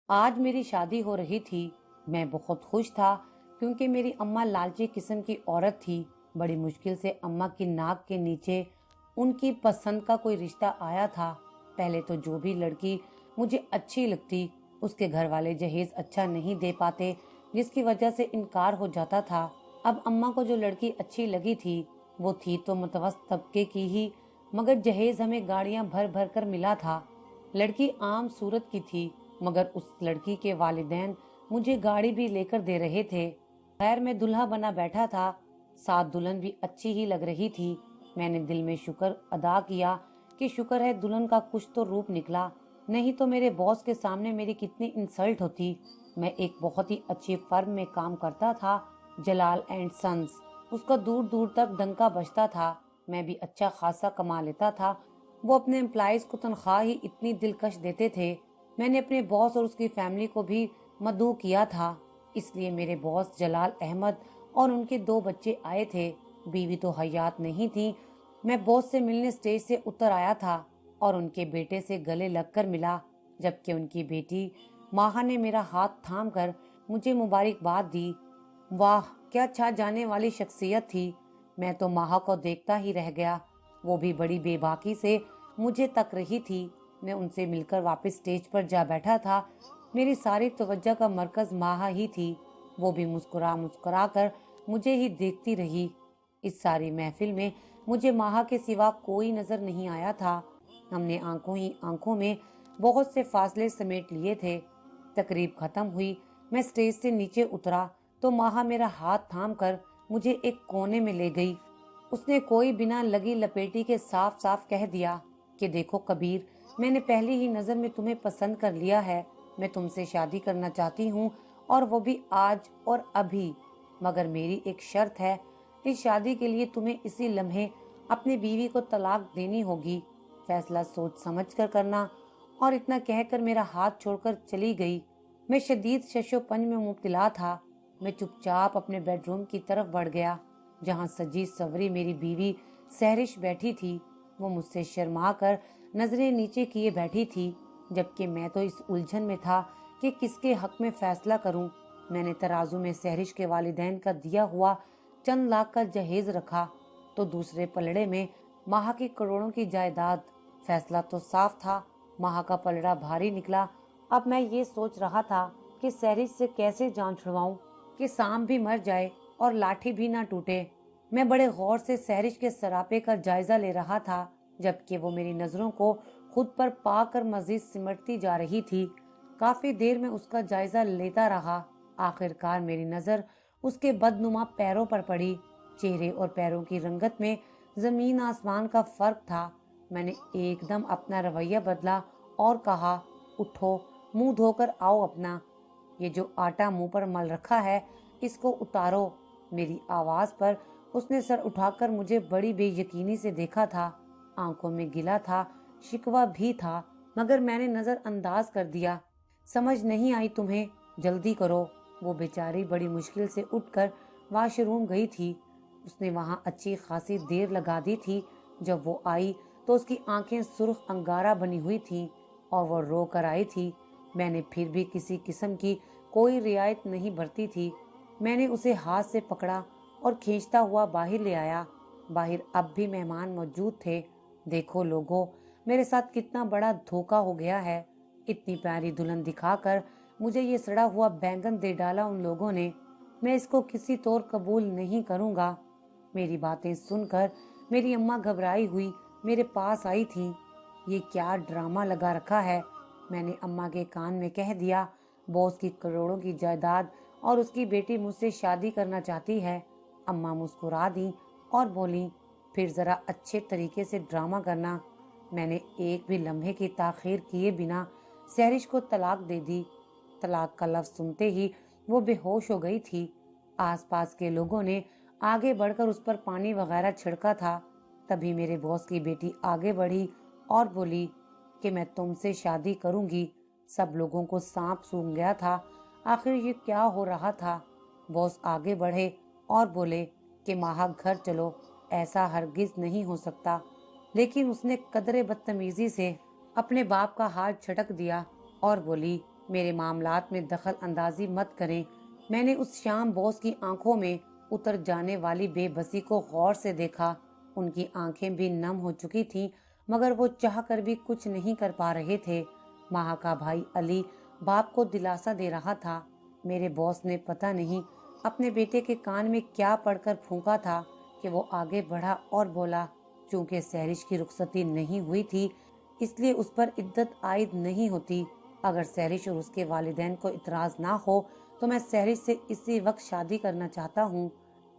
آج میری شادی ہو رہی تھی۔ میں بہت خوش تھا کیونکہ میری اماں لالچی قسم کی عورت تھی۔ بڑی مشکل سے اماں کی ناک کے نیچے ان کی پسند کا کوئی رشتہ آیا تھا۔ پہلے تو جو بھی لڑکی مجھے اچھی لگتی اس کے گھر والے جہیز اچھا نہیں دے پاتے، جس کی وجہ سے انکار ہو جاتا تھا۔ اب اماں کو جو لڑکی اچھی لگی تھی وہ تھی تو متوسط طبقے کی ہی، مگر جہیز ہمیں گاڑیاں بھر بھر کر ملا تھا۔ لڑکی عام صورت کی تھی مگر اس لڑکی کے والدین مجھے گاڑی بھی لے کر دے رہے تھے۔ خیر میں دلہا بنا بیٹھا تھا، ساتھ دلہن بھی اچھی ہی لگ رہی تھی۔ میں نے دل میں شکر ادا کیا کہ شکر ہے دلہن کا کچھ تو روپ نکلا، نہیں تو میرے باس کے سامنے میری کتنی انسلٹ ہوتی۔ میں ایک بہت ہی اچھی فرم میں کام کرتا تھا، جلال اینڈ سنز۔ اس کا دور دور تک ڈنکا بجتا تھا۔ میں بھی اچھا خاصا کما لیتا تھا۔ وہ اپنے امپلائیز کو تنخواہ ہی اتنی دلکش دیتے تھے۔ میں نے اپنے باس اور اس کی فیملی کو بھی مدعو کیا تھا، اس لیے میرے باس جلال احمد اور ان کے 2 بچے آئے تھے۔ بیوی تو حیات نہیں تھی۔ میں باس سے ملنے اسٹیج سے اتر آیا تھا اور ان کے بیٹے سے گلے لگ کر ملا، جبکہ ان کی بیٹی ماہا نے میرا ہاتھ تھام کر مجھے مبارکباد دی۔ واہ کیا چھا جانے والی شخصیت تھی۔ میں تو ماہا کو دیکھتا ہی رہ گیا، وہ بھی بڑی بے باکی سے مجھے تک رہی تھی۔ میں ان سے مل کر واپس اسٹیج پر جا بیٹھا تھا۔ میری ساری توجہ کا مرکز ماہا ہی تھی، وہ بھی مسکرا مسکرا کر مجھے ہی دیکھتی رہی۔ اس ساری محفل میں مجھے ماہا کے سوا کوئی نظر نہیں آیا تھا۔ ہم نے آنکھوں ہی آنکھوں میں بہت سے فاصلے سمیٹ لیے تھے۔ تقریب ختم ہوئی، میں اسٹیج سے نیچے اترا تو ماہا میرا ہاتھ تھام کر مجھے ایک کونے میں لے گئی۔ اس نے کوئی بنا لگی لپیٹی کے صاف صاف کہہ دیا کہ دیکھو کبیر، میں نے پہلی ہی نظر میں تمہیں پسند کر لیا ہے۔ میں تم سے شادی کرنا چاہتی ہوں اور وہ بھی آج اور ابھی، مگر میری ایک شرط ہے۔ اس شادی کے لیے تمہیں اسی لمحے اپنی بیوی کو طلاق دینی ہوگی، فیصلہ سوچ سمجھ کر کرنا۔ اور اتنا کہہ کر میرا ہاتھ چھوڑ کر چلی گئی۔ میں شدید شش و پنج میں مبتلا تھا۔ میں چپ چاپ اپنے بیڈ روم کی طرف بڑھ گیا جہاں سجی سوری میری بیوی سہرش بیٹھی تھی۔ وہ مجھ سے شرما کر نظریں نیچے کیے بیٹھی تھی، جبکہ میں تو اس الجھن میں تھا کہ کس کے حق میں فیصلہ کروں۔ میں نے ترازو میں سہرش کے والدین کا دیا ہوا چند لاکھ کا جہیز رکھا تو دوسرے پلڑے میں ماہا کی کروڑوں کی جائیداد۔ فیصلہ تو صاف تھا، ماہا کا پلڑا بھاری نکلا۔ اب میں یہ سوچ رہا تھا کہ سہرش سے کیسے جان چھڑواؤں کہ سانپ بھی مر جائے اور لاٹھی بھی نہ ٹوٹے۔ میں بڑے غور سے سہرش کے سراپے کا جائزہ لے رہا تھا، جبکہ وہ میری نظروں کو خود پر پا کر مزید سمٹتی جا رہی تھی۔ کافی دیر میں اس کا جائزہ لیتا رہا۔ آخر کار میری نظر اس کے بدنما پیروں پر پڑی۔ چہرے اور پیروں کی رنگت میں زمین آسمان کا فرق تھا۔ میں نے ایک دم اپنا رویہ بدلا اور کہا، اٹھو، منہ دھو کر آؤ اپنا۔ یہ جو آٹا منہ پر مل رکھا ہے اس کو اتارو۔ میری آواز پر اس نے سر اٹھا کر مجھے بڑی بے یقینی سے دیکھا تھا۔ آنکھوں میں گلہ تھا، شکوہ بھی تھا، مگر میں نے نظر انداز کر دیا۔ سمجھ نہیں آئی تمہیں؟ جلدی کرو۔ وہ بیچاری بڑی مشکل سے اٹھ کر واش روم گئی تھی۔ اس نے وہاں اچھی خاصی دیر لگا دی تھی۔ جب وہ آئی تو اس کی آنکھیں سرخ انگارہ بنی ہوئی تھیں اور وہ رو کر آئی تھی۔ میں نے پھر بھی کسی قسم کی کوئی رعایت نہیں برتی تھی۔ میں نے اسے ہاتھ سے پکڑا اور کھینچتا ہوا باہر لے آیا۔ باہر اب بھی مہمان موجود تھے۔ دیکھو لوگو، میرے ساتھ کتنا بڑا دھوکہ ہو گیا ہے۔ اتنی پیاری دلہن دکھا کر مجھے یہ سڑا ہوا بینگن دے ڈالا ان لوگوں نے۔ میں اس کو کسی طور قبول نہیں کروں گا۔ میری باتیں سن کر میری اماں گھبرائی ہوئی میرے پاس آئی تھیں۔ یہ کیا ڈرامہ لگا رکھا ہے؟ میں نے اماں کے کان میں کہہ دیا۔ باس کی کروڑوں کی جائیداد اور اس کی بیٹی مجھ سے شادی کرنا چاہتی ہے۔ اماں مسکرا دیں اور بولیں، پھر ذرا اچھے طریقے سے ڈرامہ کرنا۔ میں نے ایک بھی لمحے کی تاخیر کیے بنا سہرش کو طلاق دے دی۔ طلاق کا لفظ سنتے ہی وہ بے ہوش ہو گئی تھی۔ آس پاس کے لوگوں نے آگے بڑھ کر اس پر پانی وغیرہ چھڑکا تھا۔ تبھی میرے باس کی بیٹی آگے بڑھی اور بولی کہ میں تم سے شادی کروں گی۔ سب لوگوں کو سانپ سونگھ گیا تھا۔ آخر یہ کیا ہو رہا تھا؟ باس آگے بڑھے اور بولے کہ ماہا گھر چلو، ایسا ہرگز نہیں ہو سکتا۔ لیکن اس نے قدرے بدتمیزی سے اپنے باپ کا ہاتھ جھٹک دیا اور بولی، میرے معاملات میں دخل اندازی مت کریں۔ میں نے اس شام باس کی آنکھوں میں اتر جانے والی بے بسی کو غور سے دیکھا۔ ان کی آنکھیں بھی نم ہو چکی تھیں، مگر وہ چاہ کر بھی کچھ نہیں کر پا رہے تھے۔ ماہا کا بھائی علی باپ کو دلاسا دے رہا تھا۔ میرے باس نے پتہ نہیں اپنے بیٹے کے کان میں کیا پڑھ کر پھونکا تھا کہ وہ آگے بڑھا اور بولا، چونکہ سہرش کی رخصتی نہیں ہوئی تھی اس لیے اس پر عدت عائد نہیں ہوتی۔ اگر سہرش اور اس کے والدین کو اعتراض نہ ہو تو میں سہرش سے اسی وقت شادی کرنا چاہتا ہوں۔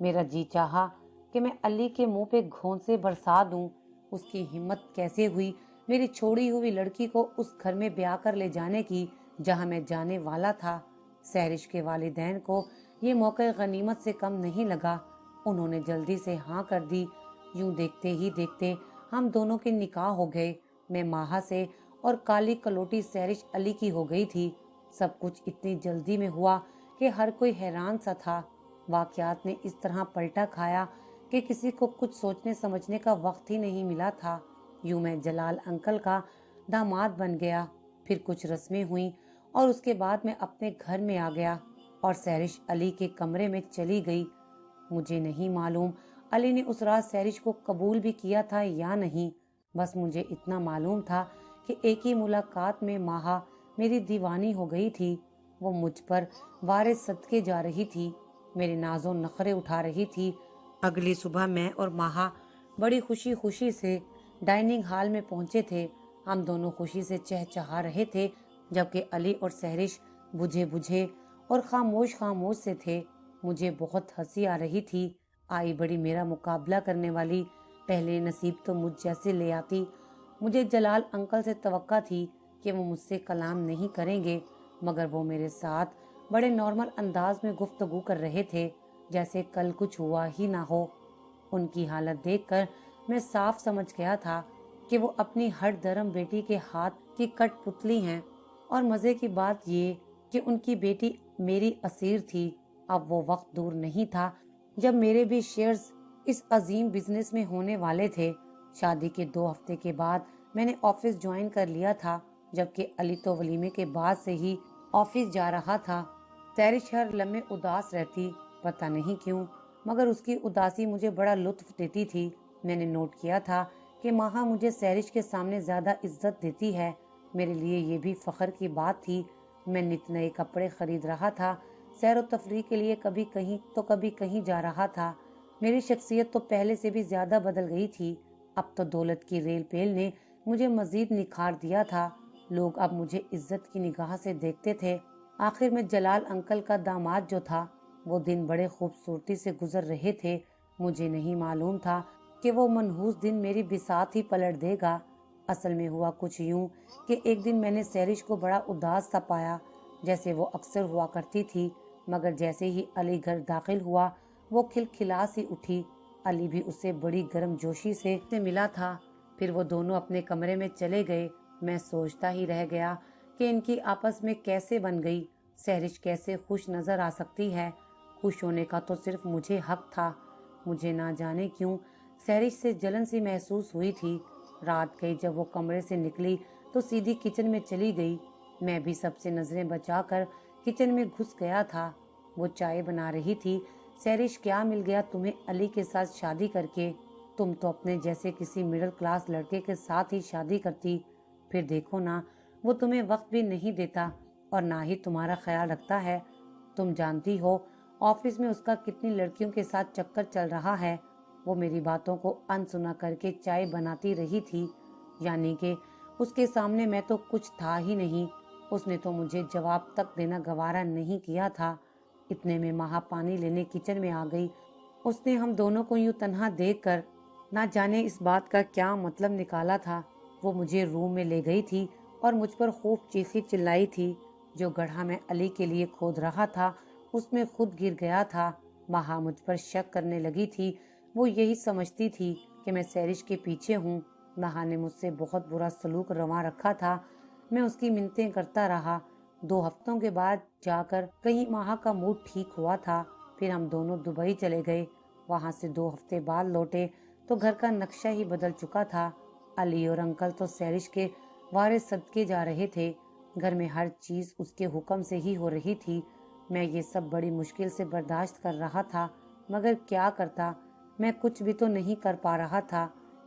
میرا جی چاہا کہ میں علی کے منہ پہ گھونسے برسا دوں۔ اس کی ہمت کیسے ہوئی میری چھوڑی ہوئی لڑکی کو اس گھر میں بیاہ کر لے جانے کی جہاں میں جانے والا تھا۔ سہرش کے والدین کو یہ موقع غنیمت سے کم نہیں لگا۔ انہوں نے جلدی سے ہاں کر دی۔ یوں دیکھتے ہی دیکھتے ہم دونوں کے نکاح ہو گئے۔ میں ماہا سے اور کالی کلوٹی سہرش علی کی ہو گئی تھی۔ سب کچھ اتنی جلدی میں ہوا کہ ہر کوئی حیران سا تھا۔ واقعات نے اس طرح پلٹا کھایا کہ کسی کو کچھ سوچنے سمجھنے کا وقت ہی نہیں ملا تھا۔ یوں میں جلال انکل کا داماد بن گیا۔ پھر کچھ رسمیں ہوئیں اور اس کے بعد میں اپنے گھر میں آ گیا اور سہرش علی کے کمرے میں چلی گئی۔ مجھے نہیں معلوم علی نے اس رات سہرش کو قبول بھی کیا تھا یا نہیں۔ بس مجھے اتنا معلوم تھا کہ ایک ہی ملاقات میں ماہا میری دیوانی ہو گئی تھی۔ وہ مجھ پر وارے صدقے جا رہی تھی، میرے ناز و نخرے اٹھا رہی تھی۔ اگلی صبح میں اور ماہا بڑی خوشی خوشی سے ڈائننگ ہال میں پہنچے تھے۔ ہم دونوں خوشی سے چہچہا رہے تھے، جبکہ علی اور سہرش بجھے بجھے اور خاموش خاموش سے تھے۔ مجھے بہت ہنسی آ رہی تھی۔ آئی بڑی میرا مقابلہ کرنے والی، پہلے نصیب تو مجھ جیسے لے آتی۔ مجھے جلال انکل سے توقع تھی کہ وہ مجھ سے کلام نہیں کریں گے، مگر وہ میرے ساتھ بڑے نارمل انداز میں گفتگو کر رہے تھے، جیسے کل کچھ ہوا ہی نہ ہو۔ ان کی حالت دیکھ کر میں صاف سمجھ گیا تھا کہ وہ اپنی ہر درم بیٹی کے ہاتھ کی کٹ پتلی ہیں، اور مزے کی بات یہ کہ ان کی بیٹی میری اسیر تھی۔ اب وہ وقت دور نہیں تھا جب میرے بھی شیئرز اس عظیم بزنس میں ہونے والے تھے۔ شادی کے 2 ہفتے کے بعد میں نے آفس جوائن کر لیا تھا، جبکہ علی تو ولیمے کے بعد سے ہی آفس جا رہا تھا۔ سہرش ہر لمحے اداس رہتی، پتہ نہیں کیوں، مگر اس کی اداسی مجھے بڑا لطف دیتی تھی۔ میں نے نوٹ کیا تھا کہ ماہا مجھے سہرش کے سامنے زیادہ عزت دیتی ہے۔ میرے لیے یہ بھی فخر کی بات تھی۔ میں نت نئے کپڑے خرید رہا تھا، سیر و تفریح کے لیے کبھی کہیں تو کبھی کہیں جا رہا تھا۔ میری شخصیت تو پہلے سے بھی زیادہ بدل گئی تھی۔ اب تو دولت کی ریل پیل نے مجھے مزید نکھار دیا تھا۔ لوگ اب مجھے عزت کی نگاہ سے دیکھتے تھے۔ آخر میں جلال انکل کا داماد جو تھا، وہ دن بڑے خوبصورتی سے گزر رہے تھے۔ مجھے نہیں معلوم تھا کہ وہ منحوس دن میری بساط ہی پلٹ دے گا۔ اصل میں ہوا کچھ یوں کہ ایک دن میں نے سہرش کو بڑا اداس سا پایا، جیسے وہ اکثر ہوا کرتی تھی، مگر جیسے ہی علی گھر داخل ہوا وہ کھلکھلا سی اٹھی۔ علی بھی اسے بڑی گرم جوشی سے ملا تھا۔ پھر وہ دونوں اپنے کمرے میں چلے گئے۔ میں سوچتا ہی رہ گیا کہ ان کی آپس میں کیسے بن گئی۔ سہرش کیسے خوش نظر آ سکتی ہے؟ خوش ہونے کا تو صرف مجھے حق تھا۔ مجھے نہ جانے کیوں سہرش سے جلن سی محسوس ہوئی تھی۔ رات گئی جب وہ کمرے سے نکلی تو سیدھی کچن میں چلی گئی۔ میں بھی سب سے نظریں بچا کر کچن میں گھس گیا تھا۔ وہ چائے بنا رہی تھی۔ سہرش، کیا مل گیا تمہیں علی کے ساتھ شادی کر کے؟ تم تو اپنے جیسے کسی مڈل کلاس لڑکے کے ساتھ ہی شادی کرتی۔ پھر دیکھو نا، وہ تمہیں وقت بھی نہیں دیتا اور نہ ہی تمہارا خیال رکھتا ہے۔ تم جانتی ہو آفس میں اس کا کتنی لڑکیوں کے ساتھ چکر چل رہا ہے۔ وہ میری باتوں کو انسنا کر کے چائے بناتی رہی تھی، یعنی کہ اس کے سامنے میں تو کچھ تھا ہی نہیں۔ اس نے تو مجھے جواب تک دینا گوارا نہیں کیا تھا۔ اتنے میں ماہا پانی لینے کچن میں آ گئی۔ اس نے ہم دونوں کو یوں تنہا دیکھ کر نہ جانے اس بات کا کیا مطلب نکالا تھا۔ وہ مجھے روم میں لے گئی تھی اور مجھ پر خوب چیخی چلائی تھی۔ جو گڑھا میں علی کے لیے کھود رہا تھا اس میں خود گر گیا تھا۔ ماہا مجھ پر شک کرنے لگی تھی۔ وہ یہی سمجھتی تھی کہ میں سہرش کے پیچھے ہوں۔ ماہا نے مجھ سے بہت برا سلوک روا رکھا تھا۔ میں اس کی منتیں کرتا رہا۔ 2 ہفتوں کے بعد جا کر کہیں ماہا کا موڈ ٹھیک ہوا تھا۔ پھر ہم دونوں دبئی چلے گئے۔ وہاں سے 2 ہفتے بعد لوٹے تو گھر کا نقشہ ہی بدل چکا تھا۔ علی اور انکل تو سہرش کے وارے صدقے جا رہے تھے۔ घर में हर चीज उसके हुक्म से ही हो रही थी। मैं ये सब बड़ी मुश्किल से बर्दाश्त कर रहा था, मगर क्या करता, मैं कुछ भी तो नहीं कर पा रहा था,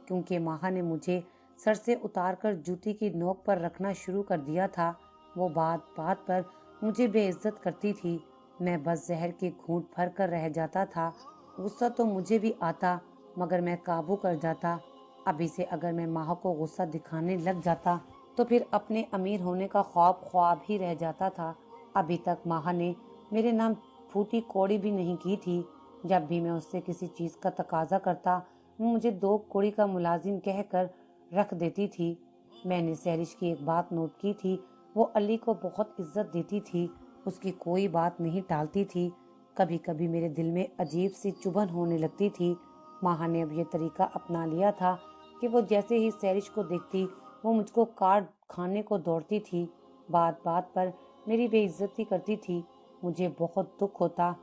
क्योंकि माँ ने मुझे सर से उतारकर जूती की नोक पर रखना शुरू कर दिया था। वो बात बात पर मुझे बेइज्जत करती थी। मैं बस जहर के घूंट भर कर रह जाता था। गुस्सा तो मुझे भी आता, मगर मैं काबू कर जाता। अभी से अगर मैं माँ को गुस्सा दिखाने लग जाता तो फिर अपने अमीर होने का ख्वाब ही रह जाता था। अभी तक माँ ने मेरे नाम फूटी कौड़ी भी नहीं की थी। जब भी मैं उससे किसी चीज का तकाजा करता, वो मुझे 2 कौड़ी का मुलाजिम कहकर रख देती थी। मैंने सैरिश की एक बात नोट की थी, वो अली को बहुत इज्जत देती थी, उसकी कोई बात नहीं टालती थी। कभी कभी मेरे दिल में अजीब सी चुभन होने लगती थी। माँ ने अब ये तरीका अपना लिया था कि वो जैसे ही सैरिश को देखती, वो मुझको काट खाने को दौड़ती थी। बात बात पर मेरी बेइज्जती करती थी। मुझे बहुत दुख होता।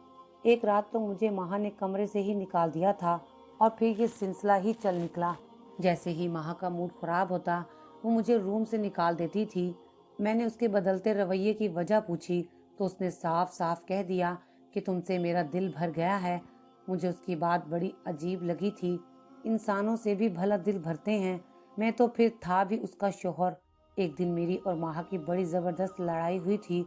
एक रात तो मुझे माँ ने कमरे से ही निकाल दिया था, और फिर ये सिलसिला ही चल निकला। जैसे ही माँ का मूड खराब होता, वो मुझे रूम से निकाल देती थी। मैंने उसके बदलते रवैये की वजह पूछी तो उसने साफ साफ कह दिया कि तुमसे मेरा दिल भर गया है। मुझे उसकी बात बड़ी अजीब लगी थी। इंसानों से भी भला दिल भरते हैं। मैं तो फिर था भी उसका शौहर। एक दिन मेरी और माँ की बड़ी जबरदस्त लड़ाई हुई थी।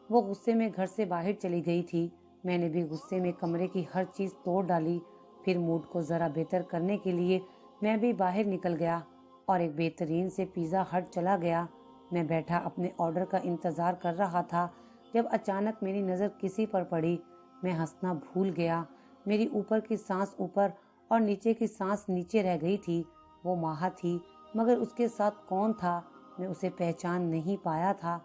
वो गुस्से में घर से बाहर चली गई थी। मैंने भी गुस्से में कमरे की हर चीज तोड़ डाली। फिर मूड को जरा बेहतर करने के लिए मैं भी बाहर निकल गया और एक बेहतरीन से पिज्जा हट चला गया। मैं बैठा अपने ऑर्डर का इंतजार कर रहा था, जब अचानक मेरी नजर किसी पर पड़ी। मैं हंसना भूल गया। मेरी ऊपर की सांस ऊपर और नीचे की सांस नीचे रह गई थी। वो माँ थी, मगर उसके साथ कौन था, मैं उसे पहचान नहीं पाया था।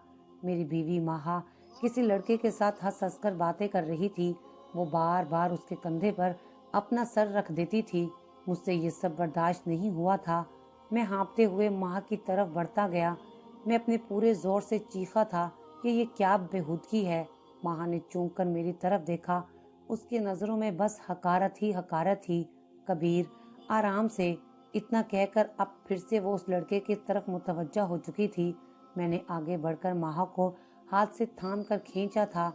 मेरी बीवी माँ किसी लड़के के साथ हंस हंस कर बातें कर रही थी। वो बार बार उसके कंधे पर अपना सर रख देती थी। मुझसे ये सब बर्दाश्त नहीं हुआ था। मैं हाँफते हुए माँ की तरफ बढ़ता गया। मैं अपने पूरे जोर से चीखा था कि ये क्या बेहूदगी है। माँ ने चौंक कर मेरी तरफ देखा। उसकी नजरों में बस हकारत ही। कबीर, आराम से, इतना कहकर अब फिर से वो उस लड़के की तरफ मुतवज्जा हो चुकी थी। मैंने आगे बढ़कर माँ को हाथ से थाम कर खींचा था।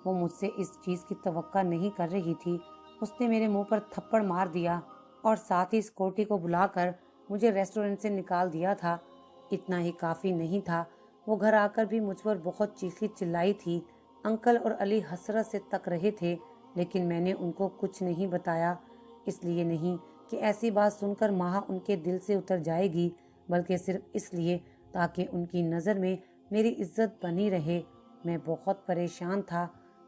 वो मुझसे इस चीज की तवक्का नहीं कर रही थी। उसने मेरे मुंह पर थप्पड़ मार दिया और साथ ही सिक्योरिटी को बुलाकर मुझे रेस्टोरेंट से निकाल दिया था। इतना ही काफी नहीं था, वो घर आकर भी मुझ पर बहुत चीखी चिल्लाई थी। अंकल और अली हसरत से तक रहे थे, लेकिन मैंने उनको कुछ नहीं बताया। इसलिए नहीं कि ऐसी बात सुनकर माँ उनके दिल से उतर जाएगी, बल्कि सिर्फ इसलिए ताकि उनकी नज़र में मेरी इज्जत बनी रहे। मैं बहुत परेशान था।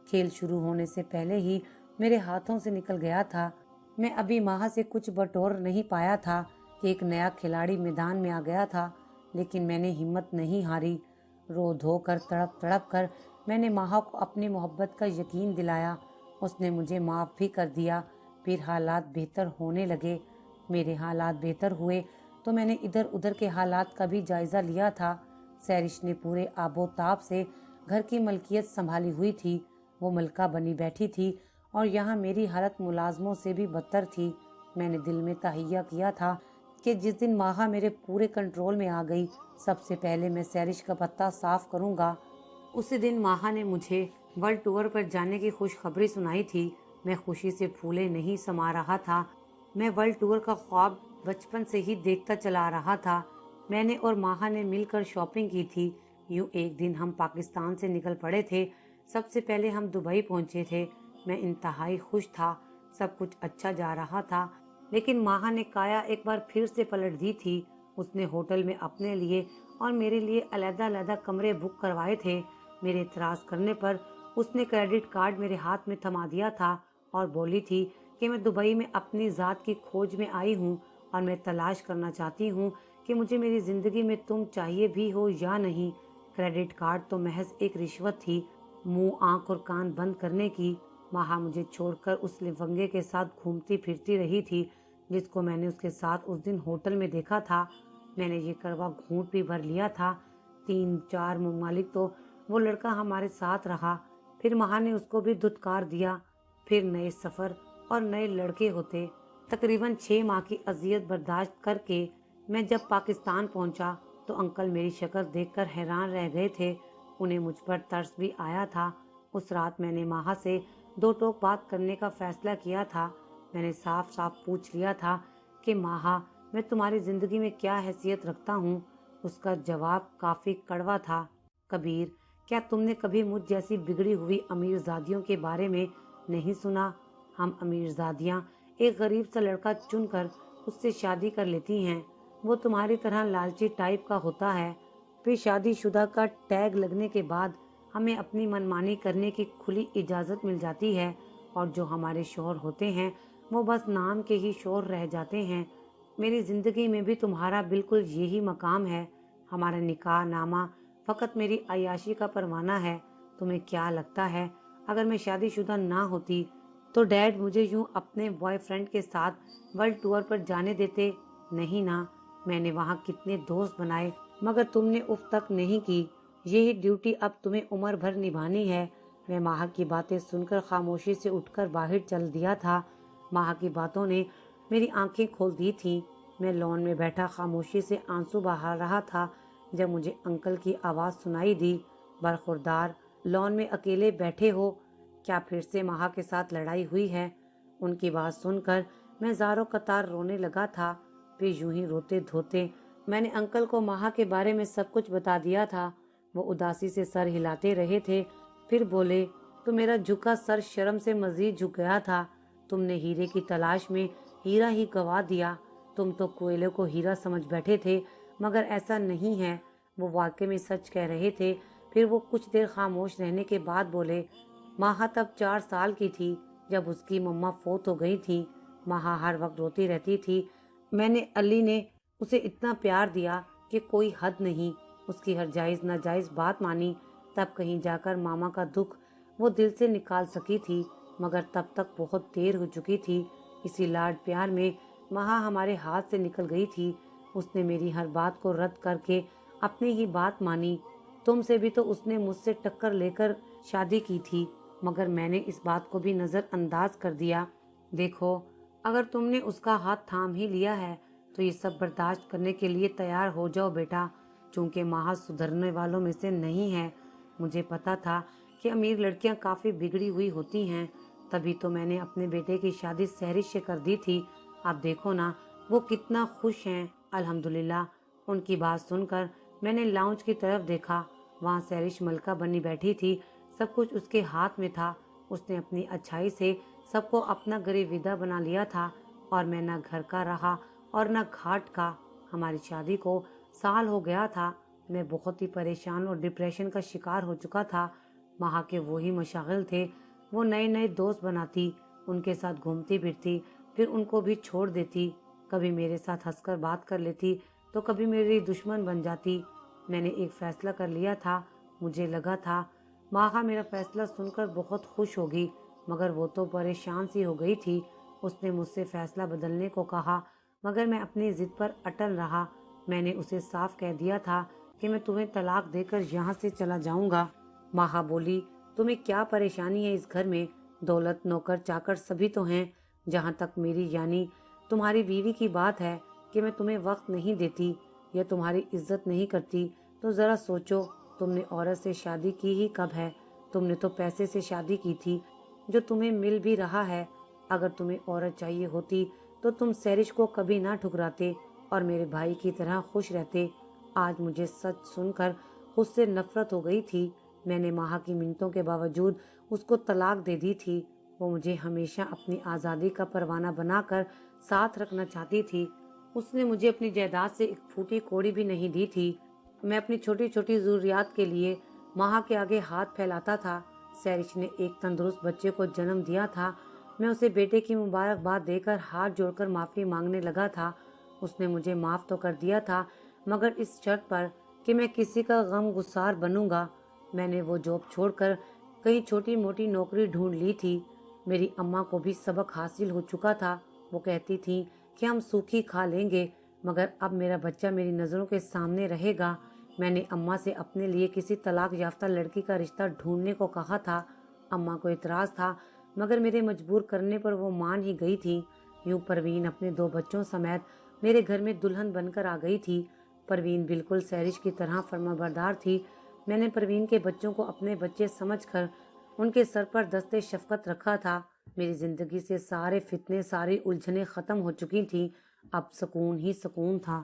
खेल शुरू होने से पहले ही मेरे हाथों से निकल गया था। मैं अभी माँ से कुछ बटोर नहीं पाया था कि एक नया खिलाड़ी मैदान में आ गया था, लेकिन मैंने हिम्मत नहीं हारी। रो धो कर तड़प तड़प कर मैंने माँ को अपनी मोहब्बत का यकीन दिलाया। उसने मुझे माफ़ भी कर दिया। फिर हालात बेहतर होने लगे। मेरे हालात बेहतर हुए तो मैंने इधर उधर के हालात का भी जायजा लिया था। सैरिश ने पूरे आबोताब से घर की मलकियत संभाली हुई थी। वो मलका बनी बैठी थी और यहाँ मेरी हालत मुलाजमों से भी बदतर थी। मैंने दिल में तहैया किया था कि जिस दिन माहा मेरे पूरे कंट्रोल में आ गई, सबसे पहले मैं सैरिश का पत्ता साफ करूंगा। उसी दिन माहा ने मुझे वर्ल्ड टूर पर जाने की खुशखबरी सुनाई थी। मैं खुशी से फूले नहीं समा रहा था। मैं वर्ल्ड टूर का ख्वाब बचपन से ही देखता चला आ रहा था। मैंने और माहा ने मिलकर शॉपिंग की थी। यूं एक दिन हम पाकिस्तान से निकल पड़े थे। सबसे पहले हम दुबई पहुंचे थे। मैं इंतहाई खुश था। सब कुछ अच्छा जा रहा था, लेकिन माहा ने काया एक बार फिर से पलट दी थी। उसने होटल में अपने लिए और मेरे लिए अलग-अलग कमरे बुक करवाए थे। मेरे इतराज करने पर उसने क्रेडिट कार्ड मेरे हाथ में थमा दिया था और बोली थी कि मैं दुबई में अपनी ज़ात की खोज में आई हूँ और मैं तलाश करना चाहती हूँ कि मुझे मेरी ज़िंदगी में तुम चाहिए भी हो या नहीं। क्रेडिट कार्ड तो महज एक रिश्वत थी, मुंह आंख और कान बंद करने की। माहा मुझे छोड़कर उस लिफंगे के साथ घूमती फिरती रही थी जिसको मैंने उसके साथ उस दिन होटल में देखा था। मैंने ये कड़वा घूंट भी भर लिया था। 3-4 ममालिक तो वो लड़का हमारे साथ रहा, फिर माँ ने उसको भी धुतकार दिया। फिर नए सफर और नए लड़के होते। तकरीबन 6 माह की अजियत बर्दाश्त करके मैं जब पाकिस्तान पहुंचा तो अंकल मेरी शक्ल देखकर हैरान रह गए थे। उन्हें मुझ पर तरस भी आया था। उस रात मैंने माहा से दो टोक बात करने का फैसला किया था। मैंने साफ साफ पूछ लिया था कि माहा, मैं तुम्हारी जिंदगी में क्या हैसियत रखता हूँ। उसका जवाब काफी कड़वा था। कबीर, क्या तुमने कभी मुझ जैसी बिगड़ी हुई अमीरजादियों के बारे में नहीं सुना? हम अमीरजादियां एक गरीब सा लड़का चुनकर उससे शादी कर लेती हैं। वो तुम्हारी तरह लालची टाइप का होता है। फिर शादीशुदा का टैग लगने के बाद हमें अपनी मनमानी करने की खुली इजाज़त मिल जाती है, और जो हमारे शौहर होते हैं वो बस नाम के ही शौहर रह जाते हैं। मेरी ज़िंदगी में भी तुम्हारा बिल्कुल यही मकाम है। हमारा निकाह नामा फ़कत मेरी अय्याशी का परवाना है। तुम्हें क्या लगता है अगर मैं शादीशुदा ना होती तो डैड मुझे यूं अपने बॉयफ्रेंड के साथ वर्ल्ड टूर पर जाने देते? नहीं ना। मैंने वहाँ कितने दोस्त बनाए, मगर तुमने उफ तक नहीं की। यही ड्यूटी अब तुम्हें उम्र भर निभानी है। मैं माह की बातें सुनकर खामोशी से उठकर बाहर चल दिया था। माह की बातों ने मेरी आंखें खोल दी थीं। मैं लॉन में बैठा खामोशी से आंसू बहा रहा था जब मुझे अंकल की आवाज़ सुनाई दी। बरखुरदार, लॉन में अकेले बैठे हो? क्या फिर से माह के साथ लड़ाई हुई है? उनकी बात सुनकर मैं ज़ारो कतार रोने लगा था। फिर यूं ही रोते धोते मैंने अंकल को माह के बारे में सब कुछ बता दिया था। वो उदासी से सर हिलाते रहे थे। फिर बोले, तो मेरा झुका सर शर्म से मजीद झुक गया था। तुमने हीरे की तलाश में हीरा ही गवा दिया। तुम तो कोयले को हीरा समझ बैठे थे, मगर ऐसा नहीं है। वो वाकई में सच कह रहे थे। फिर वो कुछ देर खामोश रहने के बाद बोले, माहा तब 4 साल की थी जब उसकी मम्मा फोत हो गई थी। माहा हर वक्त रोती रहती थी। मैंने अली ने उसे इतना प्यार दिया कि कोई हद नहीं। उसकी हर जायज़ नाजायज़ बात मानी। तब कहीं जाकर मामा का दुख वो दिल से निकाल सकी थी, मगर तब तक बहुत देर हो चुकी थी। इसी लाड प्यार में माहा हमारे हाथ से निकल गई थी। उसने मेरी हर बात को रद्द करके अपनी ही बात मानी। तुमसे भी तो उसने मुझसे टक्कर लेकर शादी की थी, मगर मैंने इस बात को भी नज़रअंदाज कर दिया। देखो, अगर तुमने उसका हाथ थाम ही लिया है तो ये सब बर्दाश्त करने के लिए तैयार हो जाओ बेटा। चूंकि माहा सुधरने वालों में से नहीं है। मुझे पता था कि अमीर लड़कियां काफ़ी बिगड़ी हुई होती हैं, तभी तो मैंने अपने बेटे की शादी सहरिश से कर दी थी। आप देखो ना, वो कितना खुश हैं, अल्हम्दुलिल्लाह। उनकी बात सुनकर मैंने लाउंज की तरफ देखा। वहाँ सहरिश मलका बनी बैठी थी। सब कुछ उसके हाथ में था। उसने अपनी अच्छाई से सबको अपना गरीब विदा बना लिया था, और मैं न घर का रहा और न घाट का। हमारी शादी को साल हो गया था। मैं बहुत ही परेशान और डिप्रेशन का शिकार हो चुका था। माह के वही मशागिल थे। वो नए नए दोस्त बनाती, उनके साथ घूमती फिरती, फिर उनको भी छोड़ देती। कभी मेरे साथ हंसकर बात कर लेती तो कभी मेरी दुश्मन बन जाती। मैंने एक फैसला कर लिया था। मुझे लगा था माह मेरा फैसला सुनकर बहुत खुश होगी, मगर वो तो परेशान सी हो गई थी। उसने मुझसे फैसला बदलने को कहा, मगर मैं अपनी जिद पर अटल रहा। मैंने उसे साफ कह दिया था कि मैं तुम्हें तलाक देकर यहाँ से चला जाऊंगा। माहा बोली, तुम्हें क्या परेशानी है इस घर में? दौलत नौकर चाकर सभी तो हैं। जहाँ तक मेरी यानी तुम्हारी बीवी की बात है कि मैं तुम्हें वक्त नहीं देती या तुम्हारी इज्जत नहीं करती, तो ज़रा सोचो, तुमने औरत से शादी की ही कब है? तुमने तो पैसे से शादी की थी, जो तुम्हें मिल भी रहा है। अगर तुम्हें औरत चाहिए होती तो तुम सैरिश को कभी ना ठुकराते और मेरे भाई की तरह खुश रहते। आज मुझे सच सुनकर खुद से नफरत हो गई थी। मैंने माह की मिन्नतों के बावजूद उसको तलाक दे दी थी। वो मुझे हमेशा अपनी आज़ादी का परवाना बनाकर साथ रखना चाहती थी। उसने मुझे अपनी जायदाद से एक फूटी कौड़ी भी नहीं दी थी। मैं अपनी छोटी छोटी ज़रूरियात के लिए माह के आगे हाथ फैलाता था। सैरिश ने एक तंदुरुस्त बच्चे को जन्म दिया था। मैं उसे बेटे की मुबारकबाद देकर हाथ जोड़कर माफ़ी मांगने लगा था। उसने मुझे माफ़ तो कर दिया था, मगर इस शर्त पर कि मैं किसी का गम गुसार बनूंगा। मैंने वो जॉब छोड़कर कहीं छोटी मोटी नौकरी ढूंढ ली थी। मेरी अम्मा को भी सबक हासिल हो चुका था। वो कहती थी कि हम सूखी खा लेंगे, मगर अब मेरा बच्चा मेरी नज़रों के सामने रहेगा। मैंने अम्मा से अपने लिए किसी तलाक याफ्ता लड़की का रिश्ता ढूंढने को कहा था। अम्मा को इतराज़ था, मगर मेरे मजबूर करने पर वो मान ही गई थी। यूं परवीन अपने 2 बच्चों समेत मेरे घर में दुल्हन बनकर आ गई थी। परवीन बिल्कुल सैरिश की तरह फर्माबरदार थी। میں نے پروین کے بچوں کو اپنے بچے سمجھ کر ان کے سر پر دستے شفقت رکھا تھا۔ میری زندگی سے سارے فتنے، ساری الجھنیں ختم ہو چکی تھیں، اب سکون ہی سکون تھا۔